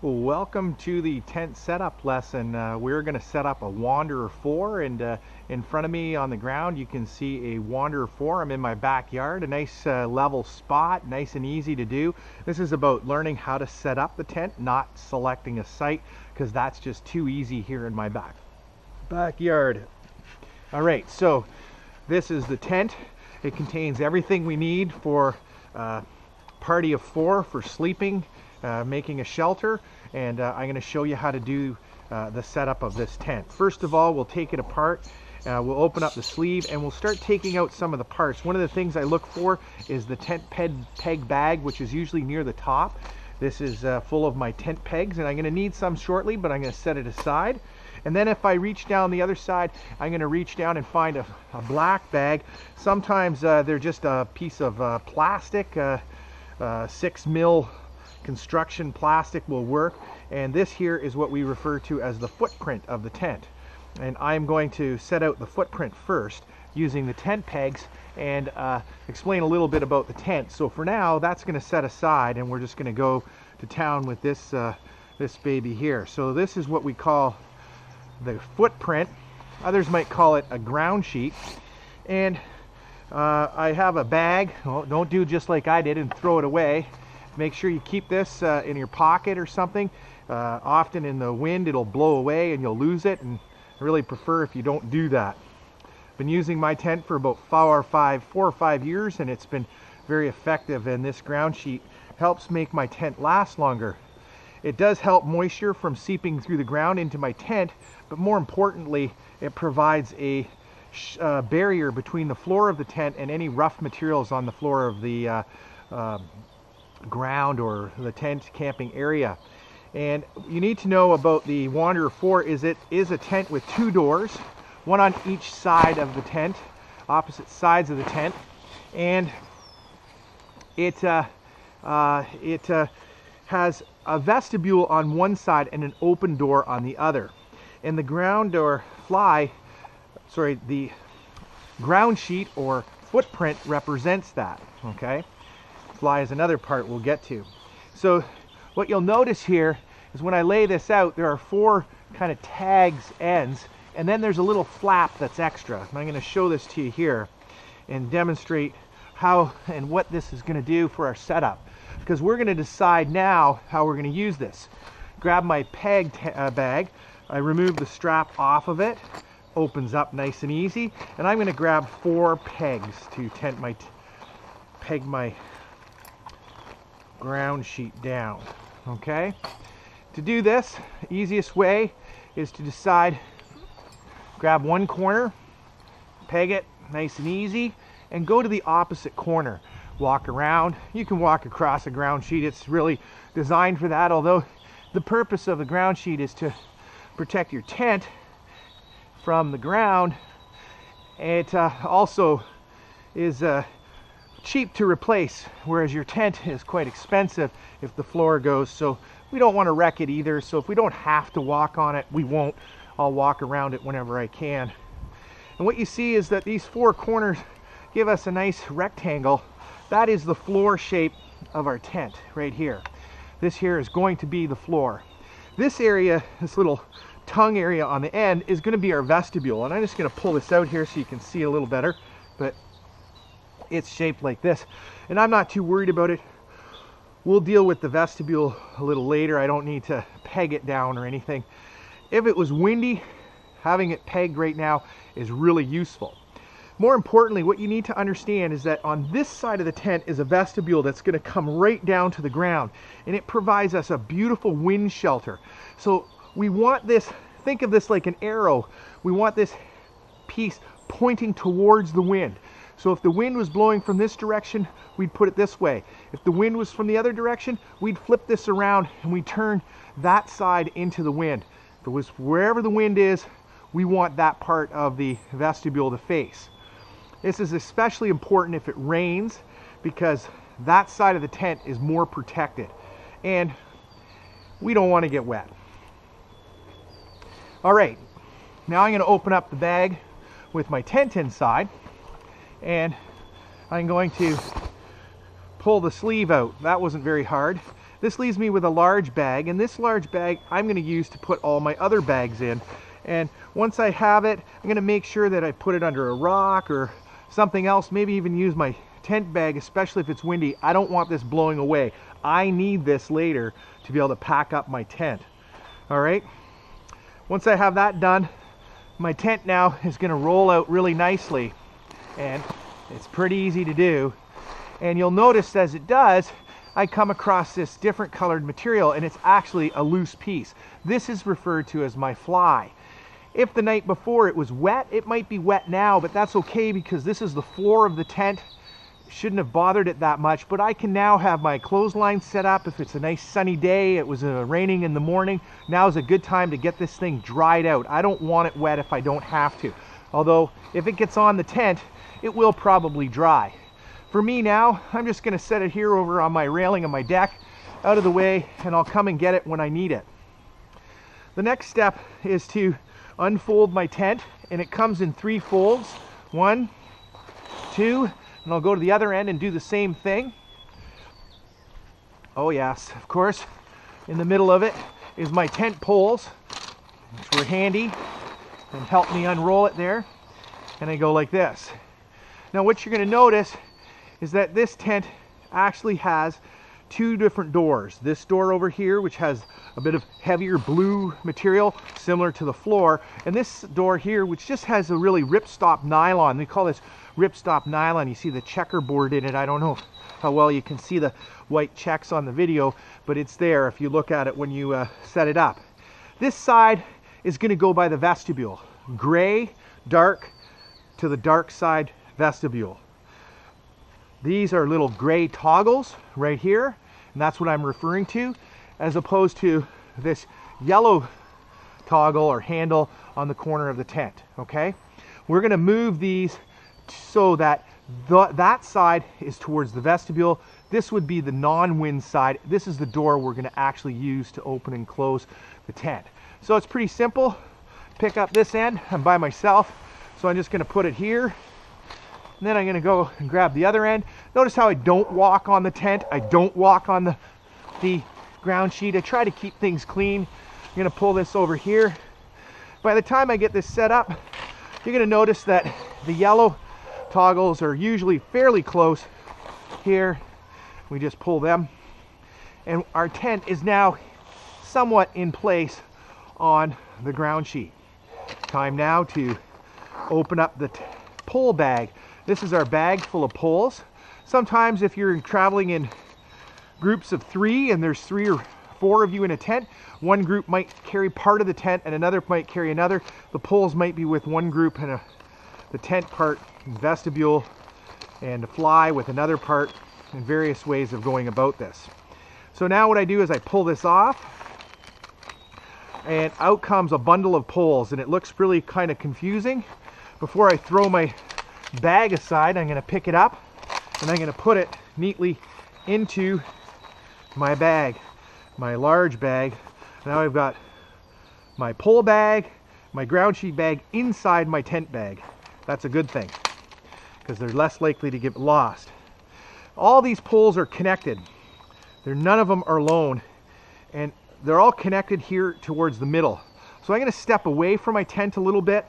Welcome to the tent setup lesson. We're going to set up a Wanderer 4, and in front of me on the ground you can see a Wanderer 4. I'm in my backyard, a nice level spot, nice and easy to do. This is about learning how to set up the tent, not selecting a site, because that's just too easy here in my backyard. All right, so this is the tent. It contains everything we need for a party of 4 for sleeping, making a shelter, and I'm going to show you how to do the setup of this tent. First of all, we'll take it apart. We'll open up the sleeve and we'll start taking out some of the parts. One of the things I look for is the tent peg bag, which is usually near the top. This is full of my tent pegs, and I'm going to need some shortly, but I'm going to set it aside. And then if I reach down the other side, I'm going to reach down and find a black bag. Sometimes they're just a piece of plastic, 6mm construction plastic will work, and this here is what we refer to as the footprint of the tent. And I'm going to set out the footprint first using the tent pegs and explain a little bit about the tent. So for now, that's going to set aside, and we're just going to go to town with this this baby here. So this is what we call the footprint. Others might call it a ground sheet. And I have a bag. Well, don't do just like I did and throw it away. Make sure you keep this in your pocket or something. Often in the wind it'll blow away and you'll lose it, and I really prefer if you don't do that. Been using my tent for about 4 or 5 years, and it's been very effective, and this ground sheet helps make my tent last longer. It does help moisture from seeping through the ground into my tent, but more importantly, it provides a barrier between the floor of the tent and any rough materials on the floor of the ground or the tent camping area. And you need to know about the Wanderer 4 is it is a tent with 2 doors, one on each side of the tent, opposite sides of the tent, and it has a vestibule on one side and an open door on the other. And the the ground sheet or footprint represents that. Okay, fly is another part we'll get to. So what you'll notice here is when I lay this out, there are 4 kind of tags ends, and then there's a little flap that's extra. And I'm going to show this to you here and demonstrate how and what this is going to do for our setup, because we're going to decide now how we're going to use this. Grab my peg bag, I remove the strap off of it, opens up nice and easy, and I'm going to grab 4 pegs to peg my ground sheet down. Okay, to do this, easiest way is to decide, grab one corner, peg it nice and easy, and go to the opposite corner. Walk around. You can walk across a ground sheet. It's really designed for that, although the purpose of the ground sheet is to protect your tent from the ground. It also is cheap to replace, whereas your tent is quite expensive if the floor goes. So we don't want to wreck it either. So if we don't have to walk on it, we won't. I'll walk around it whenever I can. And what you see is that these 4 corners give us a nice rectangle. That is the floor shape of our tent right here. This here is going to be the floor. This area, this little tongue area on the end, is going to be our vestibule. And I'm just going to pull this out here so you can see a little better. But it's shaped like this, and I'm not too worried about it. We'll deal with the vestibule a little later. I don't need to peg it down or anything. If it was windy, having it pegged right now is really useful. More importantly, what you need to understand is that on this side of the tent is a vestibule that's going to come right down to the ground, and it provides us a beautiful wind shelter. So we want this, think of this like an arrow. We want this piece pointing towards the wind. So if the wind was blowing from this direction, we'd put it this way. If the wind was from the other direction, we'd flip this around and we turn that side into the wind. If it was wherever the wind is, we want that part of the vestibule to face. This is especially important if it rains, because that side of the tent is more protected and we don't want to get wet. All right, now I'm going to open up the bag with my tent inside, and I'm going to pull the sleeve out. That wasn't very hard. This leaves me with a large bag, and this large bag I'm going to use to put all my other bags in. And once I have it, I'm going to make sure that I put it under a rock or something else, maybe even use my tent bag, especially if it's windy. I don't want this blowing away. I need this later to be able to pack up my tent. All right, once I have that done, my tent now is going to roll out really nicely, and it's pretty easy to do. And you'll notice as it does, I come across this different colored material, and it's actually a loose piece. This is referred to as my fly. If the night before it was wet, it might be wet now, but that's okay because this is the floor of the tent. Shouldn't have bothered it that much, but I can now have my clothesline set up. If it's a nice sunny day, it was raining in the morning, now is a good time to get this thing dried out. I don't want it wet if I don't have to. Although, if it gets on the tent, it will probably dry. For me now, I'm just going to set it here over on my railing on my deck, out of the way, and I'll come and get it when I need it. The next step is to unfold my tent, and it comes in 3 folds. 1, 2, and I'll go to the other end and do the same thing. Oh yes, of course, in the middle of it is my tent poles, which were handy and helped me unroll it there. And I go like this. Now what you're going to notice is that this tent actually has 2 different doors. This door over here, which has a bit of heavier blue material similar to the floor, and this door here, which just has a really ripstop nylon. They call this ripstop nylon. You see the checkerboard in it. I don't know how well you can see the white checks on the video, but it's there if you look at it when you set it up. This side is going to go by the vestibule. Gray, dark to the dark side vestibule. These are little gray toggles right here, and that's what I'm referring to, as opposed to this yellow toggle or handle on the corner of the tent. Okay, we're going to move these so that that side is towards the vestibule. This would be the non-wind side. This is the door we're going to actually use to open and close the tent. So it's pretty simple. Pick up this end. I'm by myself, so I'm just going to put it here. And then I'm going to go and grab the other end. Notice how I don't walk on the tent. I don't walk on the ground sheet. I try to keep things clean. I'm going to pull this over here. By the time I get this set up, you're going to notice that the yellow toggles are usually fairly close here. We just pull them. And our tent is now somewhat in place on the ground sheet. Time now to open up the pole bag. This is our bag full of poles. Sometimes if you're traveling in groups of 3 and there's 3 or 4 of you in a tent, one group might carry part of the tent and another might carry another. The poles might be with one group and the tent part, vestibule, and the fly with another part, and various ways of going about this. So now what I do is I pull this off, and out comes a bundle of poles, and it looks really kind of confusing. Before I throw my bag aside, I'm going to pick it up and I'm going to put it neatly into my bag, my large bag. Now I've got my pole bag, my ground sheet bag inside my tent bag. That's a good thing because they're less likely to get lost. All these poles are connected. None of them are alone, and they're all connected here towards the middle. So I'm going to step away from my tent a little bit.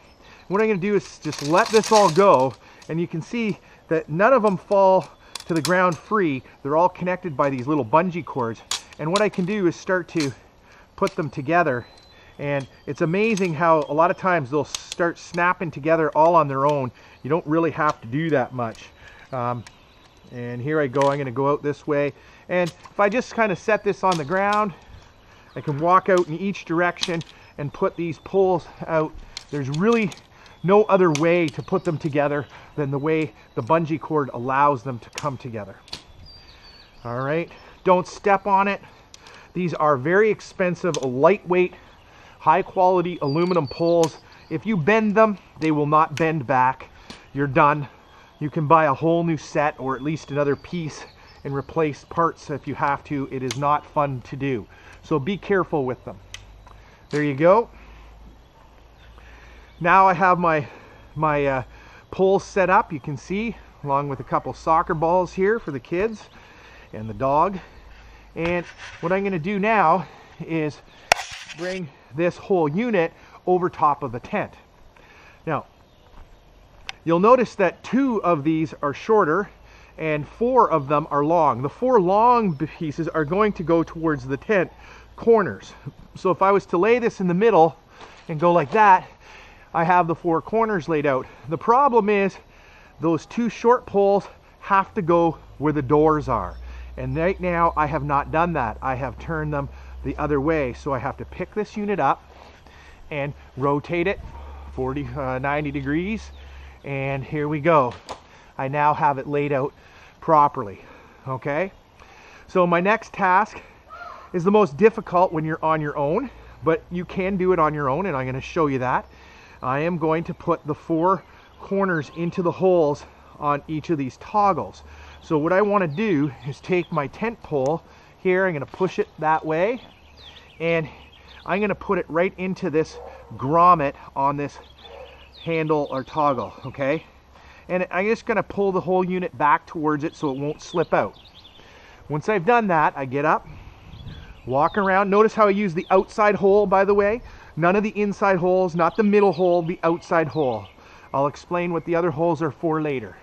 What I'm going to do is just let this all go, and you can see that none of them fall to the ground free. They're all connected by these little bungee cords, and what I can do is start to put them together, and it's amazing how a lot of times they'll start snapping together all on their own. You don't really have to do that much. And here I go. I'm going to go out this way, and if I just kind of set this on the ground, I can walk out in each direction and put these poles out. There's really no other way to put them together than the way the bungee cord allows them to come together. All right, don't step on it. These are very expensive, lightweight, high quality aluminum poles. If you bend them, they will not bend back. You're done. You can buy a whole new set or at least another piece and replace parts if you have to. It is not fun to do. So be careful with them. There you go. Now I have my poles set up, you can see, along with a couple soccer balls here for the kids and the dog. And what I'm going to do now is bring this whole unit over top of the tent. Now, you'll notice that 2 of these are shorter and 4 of them are long. The 4 long pieces are going to go towards the tent corners. So if I was to lay this in the middle and go like that, I have the 4 corners laid out. The problem is those 2 short poles have to go where the doors are. And right now I have not done that. I have turned them the other way. So I have to pick this unit up and rotate it 90 degrees. And here we go. I now have it laid out properly. Okay? So my next task is the most difficult when you're on your own, but you can do it on your own, and I'm going to show you that. I am going to put the 4 corners into the holes on each of these toggles. So what I want to do is take my tent pole here, I'm going to push it that way, and I'm going to put it right into this grommet on this handle or toggle, okay? And I'm just going to pull the whole unit back towards it so it won't slip out. Once I've done that, I get up, walk around. Notice how I use the outside hole, by the way. None of the inside holes, not the middle hole, the outside hole. I'll explain what the other holes are for later.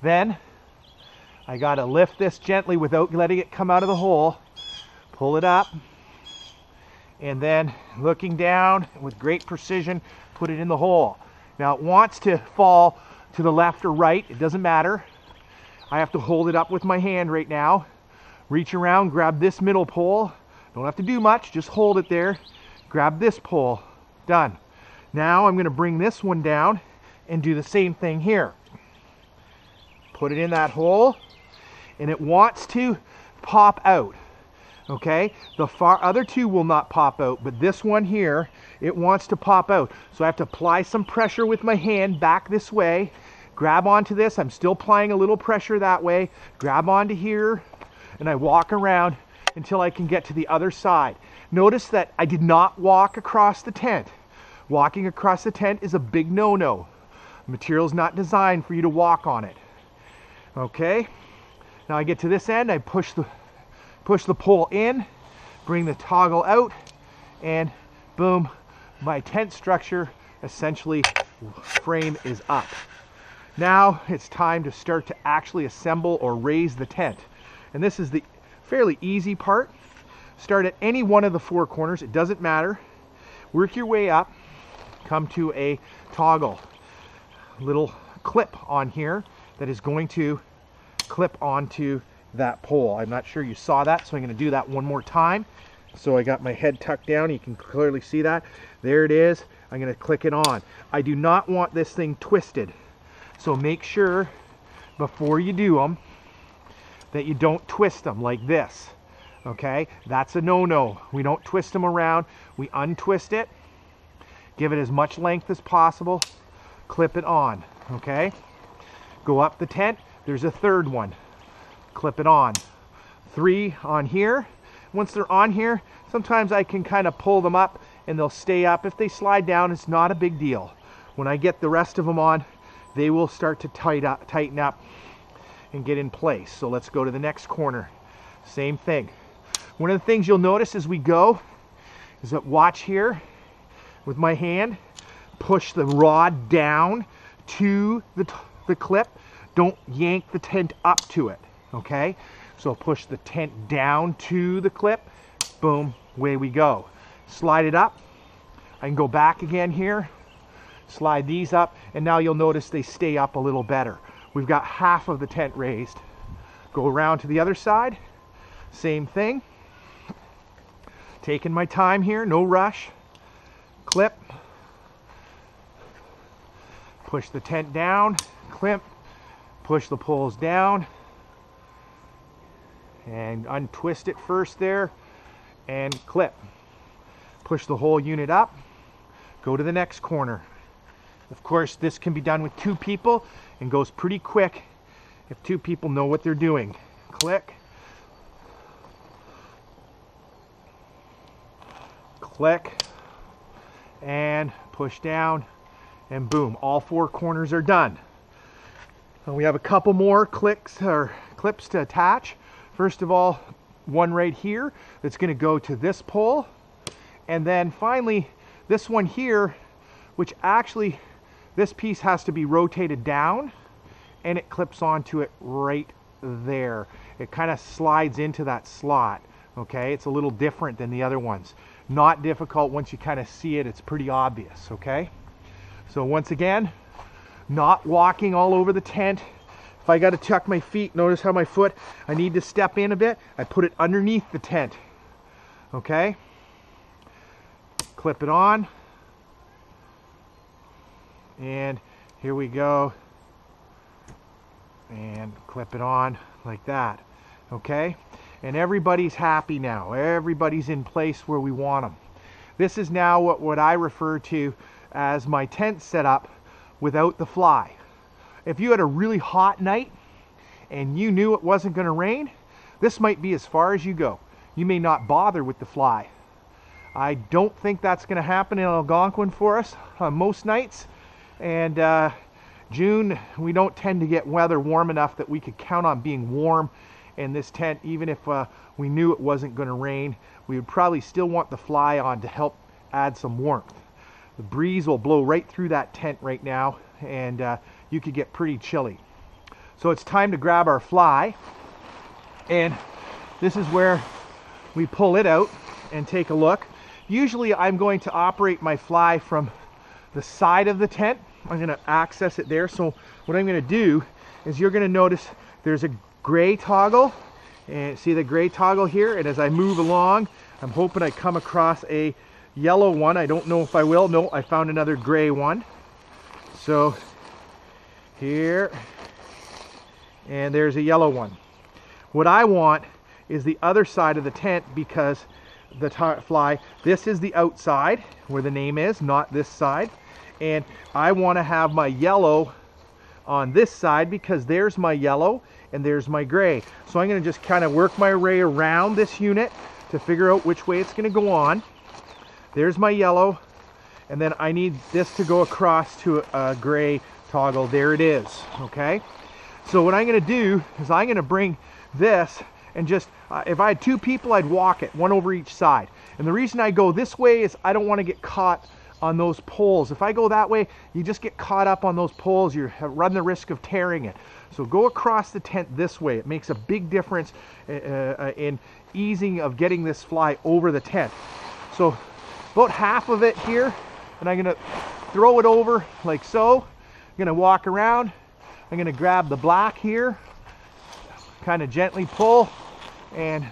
Then I got to lift this gently without letting it come out of the hole, pull it up, and then looking down with great precision, put it in the hole. Now it wants to fall to the left or right, it doesn't matter. I have to hold it up with my hand right now, reach around, grab this middle pole, don't have to do much, just hold it there, grab this pole, done. Now I'm going to bring this one down and do the same thing here. Put it in that hole, and it wants to pop out. Okay, the other 2 will not pop out, but this one here, it wants to pop out. So I have to apply some pressure with my hand back this way, grab onto this, I'm still applying a little pressure that way, grab onto here, and I walk around until I can get to the other side. Notice that I did not walk across the tent. Walking across the tent is a big no-no. The material's not designed for you to walk on it. Okay, now I get to this end, I push the pole in, bring the toggle out, and boom, my tent structure, essentially frame is up. Now it's time to start to actually assemble or raise the tent. And this is the fairly easy part. Start at any one of the 4 corners, it doesn't matter. Work your way up, come to a toggle, little clip on here that is going to clip onto that pole. I'm not sure you saw that, so I'm going to do that one more time. So I got my head tucked down, you can clearly see that. There it is. I'm going to click it on. I do not want this thing twisted, so make sure before you do them that you don't twist them like this. Okay, that's a no-no. We don't twist them around, we untwist it, give it as much length as possible, clip it on. Okay, go up the tent, there's a 3rd one, clip it on. 3 on here. Once they're on here, sometimes I can kind of pull them up and they'll stay up. If they slide down, it's not a big deal. When I get the rest of them on, they will start to tighten up and get in place. So let's go to the next corner. Same thing. One of the things you'll notice as we go is that watch here with my hand, push the rod down to the clip. Don't yank the tent up to it, okay? So push the tent down to the clip, boom, away we go. Slide it up. I can go back again here, slide these up, and now you'll notice they stay up a little better. We've got half of the tent raised. Go around to the other side, same thing. Taking my time here, no rush. Clip. Push the tent down, clip. Push the poles down. And untwist it first there. And clip. Push the whole unit up. Go to the next corner. Of course, this can be done with 2 people and goes pretty quick if 2 people know what they're doing. Click. Click. And push down. And boom, all 4 corners are done. And we have a couple more clips to attach. First of all, one right here that's going to go to this pole. And then finally, this one here, which actually, this piece has to be rotated down and it clips onto it right there. It kind of slides into that slot, okay? It's a little different than the other ones. Not difficult once you kind of see it, it's pretty obvious, okay? So once again, not walking all over the tent. If I got to tuck my feet, notice how my foot, I need to step in a bit. I put it underneath the tent, okay? Clip it on. And here we go. And clip it on like that, okay? And everybody's happy now. Everybody's in place where we want them. This is now what I refer to as my tent setup without the fly. If you had a really hot night and you knew it wasn't going to rain, this might be as far as you go. You may not bother with the fly. I don't think that's going to happen in Algonquin for us on most nights. And June, we don't tend to get weather warm enough that we could count on being warm in this tent. Even if we knew it wasn't going to rain, we would probably still want the fly on to help add some warmth. The breeze will blow right through that tent right now, and you could get pretty chilly. So it's time to grab our fly, and this is where we pull it out and take a look. Usually I'm going to operate my fly from the side of the tent. I'm going to access it there. So what I'm going to do is you're going to notice there's a gray toggle, and see the gray toggle here, and as I move along, I'm hoping I come across a yellow one. I don't know if I will. No, I found another gray one. So here, and there's a yellow one. What I want is the other side of the tent, because the fly, this is the outside where the name is, not this side. And I want to have my yellow on this side because there's my yellow and there's my gray. So I'm going to just kind of work my way around this unit to figure out which way it's going to go on. There's my yellow, and then I need this to go across to a gray toggle. There it is, okay? So what I'm going to do is I'm going to bring this and just, if I had two people, I'd walk it, one over each side. And the reason I go this way is I don't want to get caught on those poles. If I go that way, you just get caught up on those poles. You run the risk of tearing it. So go across the tent this way. It makes a big difference in easing of getting this fly over the tent. So about half of it here, and I'm going to throw it over like so. I'm going to walk around. I'm going to grab the black here, kind of gently pull, and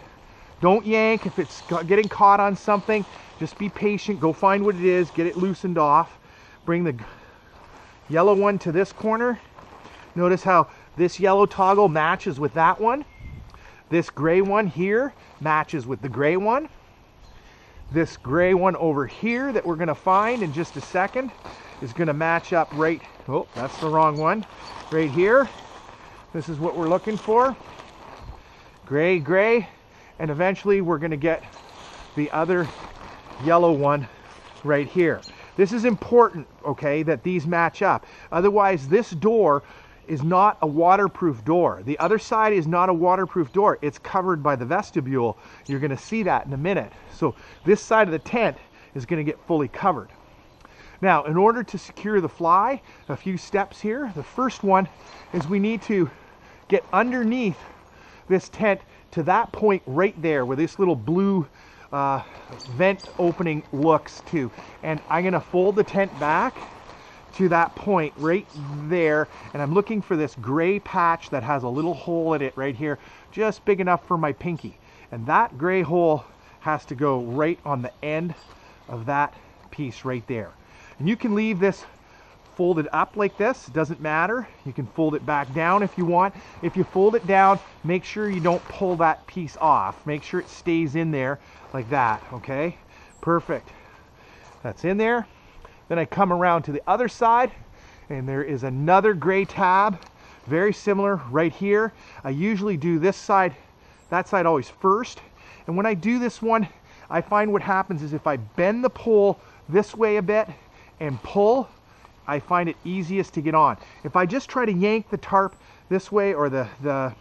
don't yank. If it's getting caught on something, just be patient, go find what it is, get it loosened off. Bring the yellow one to this corner. Notice how this yellow toggle matches with that one. This gray one here matches with the gray one. This gray one over here that we're going to find in just a second is going to match up right, oh, that's the wrong one, right here. This is what we're looking for. Gray, gray, and eventually we're going to get the other yellow one right here. This is important, okay, that these match up. Otherwise, this door is not a waterproof door. The other side is not a waterproof door. It's covered by the vestibule. You're going to see that in a minute. So this side of the tent is going to get fully covered. Now, in order to secure the fly, a few steps here. The first one is we need to get underneath this tent to that point right there where this little blue vent opening looks to. And I'm going to fold the tent back to that point right there, and I'm looking for this gray patch that has a little hole in it right here, just big enough for my pinky. And that gray hole has to go right on the end of that piece right there. And you can leave this folded up like this, it doesn't matter. You can fold it back down if you want. If you fold it down, make sure you don't pull that piece off. Make sure it stays in there like that, okay? Perfect. That's in there. Then I come around to the other side, and there is another gray tab, very similar right here. I usually do this side, that side always first. And when I do this one, I find what happens is if I bend the pole this way a bit and pull, I find it easiest to get on. If I just try to yank the tarp this way or the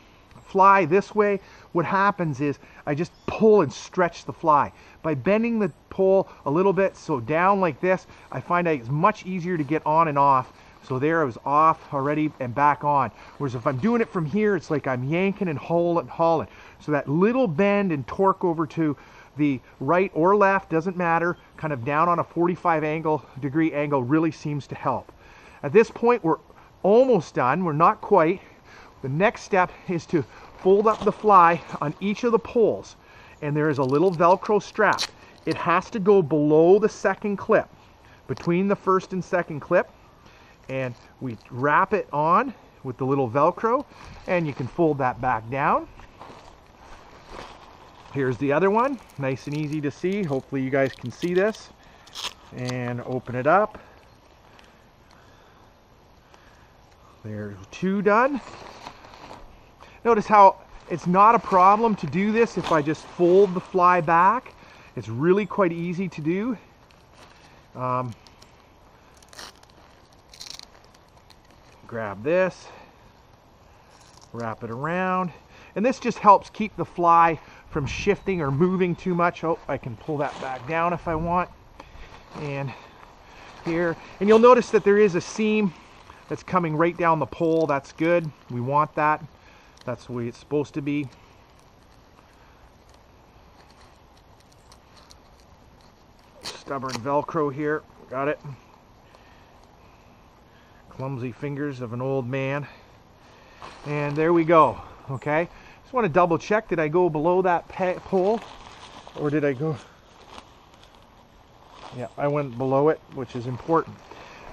fly this way, what happens is I just pull and stretch the fly. By bending the pole a little bit, so down like this, I find it's much easier to get on and off. So there, I was off already and back on. Whereas if I'm doing it from here, it's like I'm yanking and hauling. So that little bend and torque over to the right or left, doesn't matter, kind of down on a 45-degree angle really seems to help. At this point, we're almost done. We're not quite. The next step is to fold up the fly on each of the poles. And there is a little Velcro strap. It has to go below the second clip, between the first and second clip. And we wrap it on with the little Velcro, and you can fold that back down. Here's the other one, nice and easy to see. Hopefully you guys can see this. And open it up. There's two done. Notice how it's not a problem to do this if I just fold the fly back. It's really quite easy to do. Grab this, wrap it around, and this just helps keep the fly from shifting or moving too much. Oh, I can pull that back down if I want. And here, and you'll notice that there is a seam that's coming right down the pole. That's good. We want that. That's the way it's supposed to be. Stubborn Velcro here. Got it. Clumsy fingers of an old man. And there we go. Okay. Just want to double check. Did I go below that pole? Or did I go? Yeah, I went below it, which is important.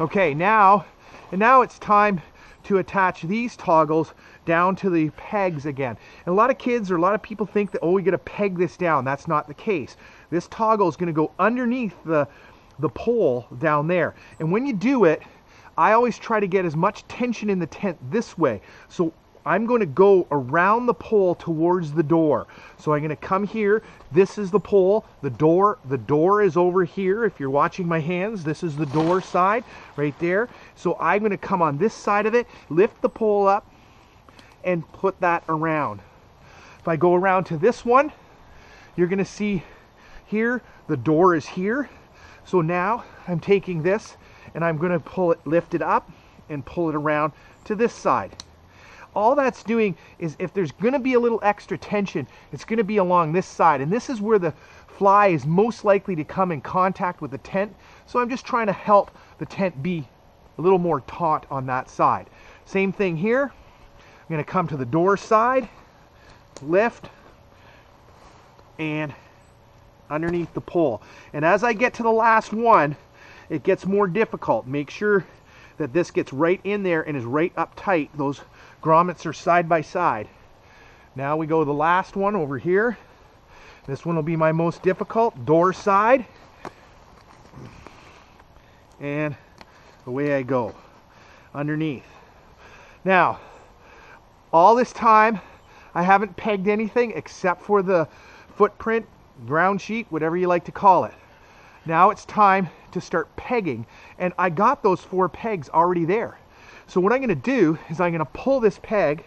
Okay, now it's time to attach these toggles down to the pegs again. And a lot of kids or a lot of people think that, oh, we got to peg this down. That's not the case. This toggle is going to go underneath the pole down there. And when you do it, I always try to get as much tension in the tent this way. So I'm going to go around the pole towards the door. So I'm going to come here. This is the pole. The door is over here. If you're watching my hands, this is the door side right there. So I'm going to come on this side of it, lift the pole up, and put that around. If I go around to this one, you're going to see here, the door is here. So now I'm taking this and I'm going to pull it, lift it up and pull it around to this side. All that's doing is, if there's going to be a little extra tension, it's going to be along this side. And this is where the fly is most likely to come in contact with the tent. So I'm just trying to help the tent be a little more taut on that side. Same thing here. I'm going to come to the door side, lift, and underneath the pole. And as I get to the last one, it gets more difficult. Make sure that this gets right in there and is right up tight. Those grommets are side by side. Now we go to the last one over here. This one will be my most difficult. Door side. And away I go. Underneath. Now, all this time, I haven't pegged anything except for the footprint, ground sheet, whatever you like to call it. Now it's time to start pegging, and I got those 4 pegs already there. So what I'm going to do is I'm going to pull this peg,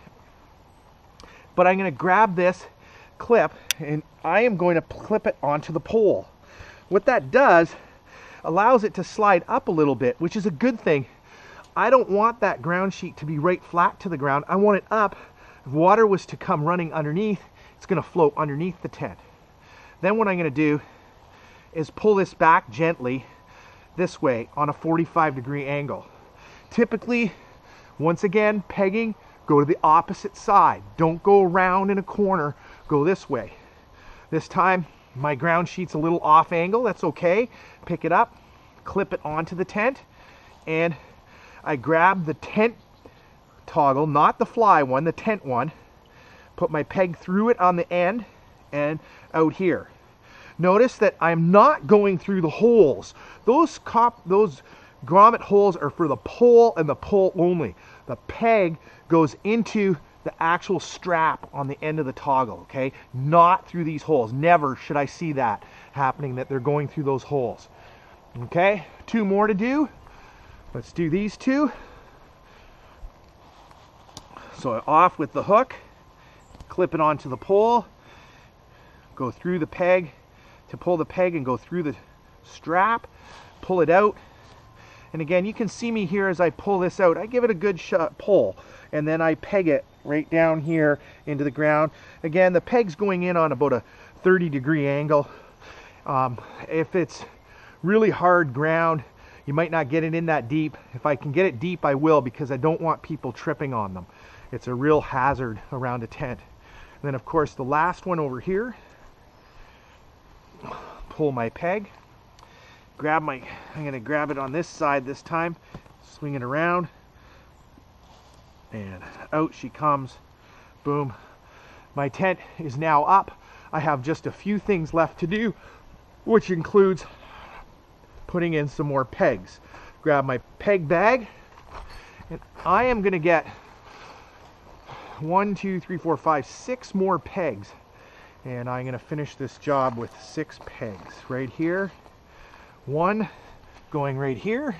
but I'm going to grab this clip and I am going to clip it onto the pole. What that does, allows it to slide up a little bit, which is a good thing. I don't want that ground sheet to be right flat to the ground. I want it up. If water was to come running underneath, it's going to float underneath the tent. Then what I'm going to do is pull this back gently this way on a 45-degree angle. Typically, once again, pegging, go to the opposite side. Don't go around in a corner, go this way. This time, my ground sheet's a little off angle, that's okay. Pick it up, clip it onto the tent, and I grab the tent toggle, not the fly one, the tent one, put my peg through it on the end and out here. Notice that I'm not going through the holes. Those grommet holes are for the pole and the pole only. The peg goes into the actual strap on the end of the toggle, okay? Not through these holes. Never should I see that happening, that they're going through those holes. Okay, 2 more to do. Let's do these 2. So off with the hook clip it onto the pole, go through the peg to pull the peg and go through the strap, pull it out. And again, you can see me here as I pull this out. I give it a good pull, and then I peg it right down here into the ground. Again, the peg's going in on about a 30-degree angle. If it's really hard ground, you might not get it in that deep. If I can get it deep, I will, because I don't want people tripping on them. It's a real hazard around a tent. And then of course the last one over here, pull my peg, I'm going to grab it on this side this time, swing it around, and out she comes. Boom. My tent is now up. I have just a few things left to do, which includes putting in some more pegs. Grab my peg bag, and I am going to get 1, 2, 3, 4, 5, 6 more pegs, and I'm going to finish this job with 6 pegs right here. 1 going right here,